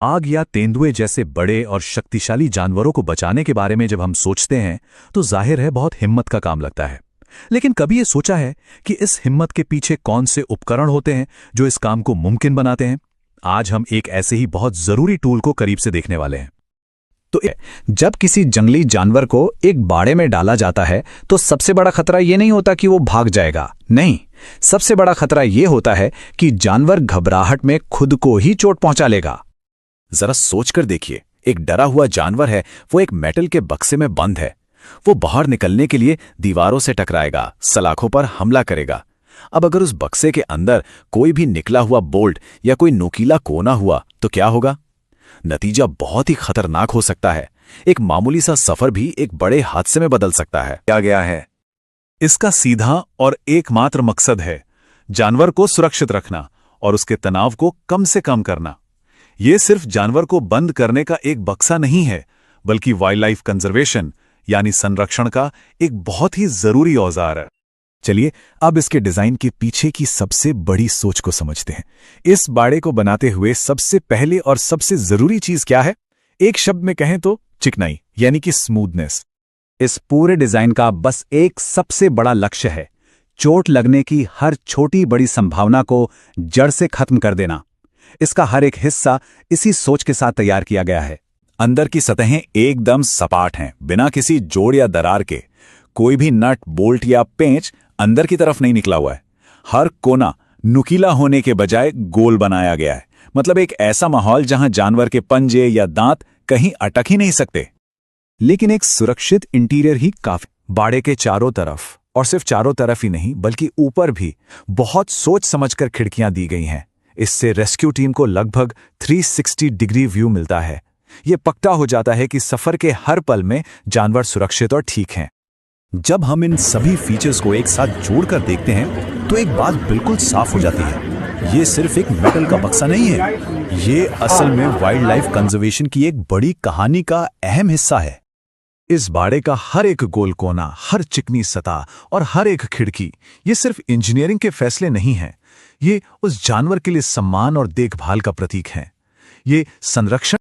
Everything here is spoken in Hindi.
आग या तेंदुए जैसे बड़े और शक्तिशाली जानवरों को बचाने के बारे में जब हम सोचते हैं तो जाहिर है बहुत हिम्मत का काम लगता है। लेकिन कभी ये सोचा है कि इस हिम्मत के पीछे कौन से उपकरण होते हैं जो इस काम को मुमकिन बनाते हैं? आज हम एक ऐसे ही बहुत जरूरी टूल को करीब से देखने वाले हैं। तो जब किसी जंगली जानवर को एक बाड़े में डाला जाता है तो सबसे बड़ा खतरा ये नहीं होता कि वो भाग जाएगा। नहीं, सबसे बड़ा खतरा ये होता है कि जानवर घबराहट में खुद को ही चोट पहुंचा लेगा। जरा सोचकर देखिए, एक डरा हुआ जानवर है, वो एक मेटल के बक्से में बंद है। वो बाहर निकलने के लिए दीवारों से टकराएगा, सलाखों पर हमला करेगा। अब अगर उस बक्से के अंदर कोई भी निकला हुआ बोल्ट या कोई नुकीला कोना हुआ तो क्या होगा? नतीजा बहुत ही खतरनाक हो सकता है। एक मामूली सा सफर भी एक बड़े हादसे में बदल सकता है। क्या गया है? इसका सीधा और एकमात्र मकसद है जानवर को सुरक्षित रखना और उसके तनाव को कम से कम करना। यह सिर्फ जानवर को बंद करने का एक बक्सा नहीं है, बल्कि वाइल्ड लाइफ कंजर्वेशन यानी संरक्षण का एक बहुत ही जरूरी औजार है। चलिए अब इसके डिजाइन के पीछे की सबसे बड़ी सोच को समझते हैं। इस बाड़े को बनाते हुए सबसे पहले और सबसे जरूरी चीज क्या है? एक शब्द में कहें तो चिकनाई, यानी कि स्मूथनेस। इस पूरे डिजाइन का बस एक सबसे बड़ा लक्ष्य है, चोट लगने की हर छोटी बड़ी संभावना को जड़ से खत्म कर देना। इसका हर एक हिस्सा इसी सोच के साथ तैयार किया गया है। अंदर की सतहें एकदम सपाट हैं, बिना किसी जोड़ या दरार के। कोई भी नट, बोल्ट या पेंच अंदर की तरफ नहीं निकला हुआ है। हर कोना नुकीला होने के बजाय गोल बनाया गया है। मतलब एक ऐसा माहौल जहां जानवर के पंजे या दांत कहीं अटक ही नहीं सकते। लेकिन एक सुरक्षित इंटीरियर ही काफी। बाड़े के चारों तरफ, और सिर्फ चारों तरफ ही नहीं बल्कि ऊपर भी बहुत सोच समझकर खिड़कियां दी गई हैं। इससे रेस्क्यू टीम को लगभग 360 डिग्री व्यू मिलता है। यह पक्का हो जाता है कि सफर के हर पल में जानवर सुरक्षित और ठीक हैं। जब हम इन सभी फीचर्स को एक साथ जोड़कर देखते हैं तो एक बात बिल्कुल साफ हो जाती है। ये सिर्फ एक मेटल का बक्सा नहीं है, ये असल में वाइल्ड लाइफ कंजर्वेशन की एक बड़ी कहानी का अहम हिस्सा है। इस बाड़े का हर एक गोल कोना, हर चिकनी सतह और हर एक खिड़की ये सिर्फ इंजीनियरिंग के फैसले नहीं हैं, ये उस जानवर के लिए सम्मान और देखभाल का प्रतीक हैं। ये संरक्षण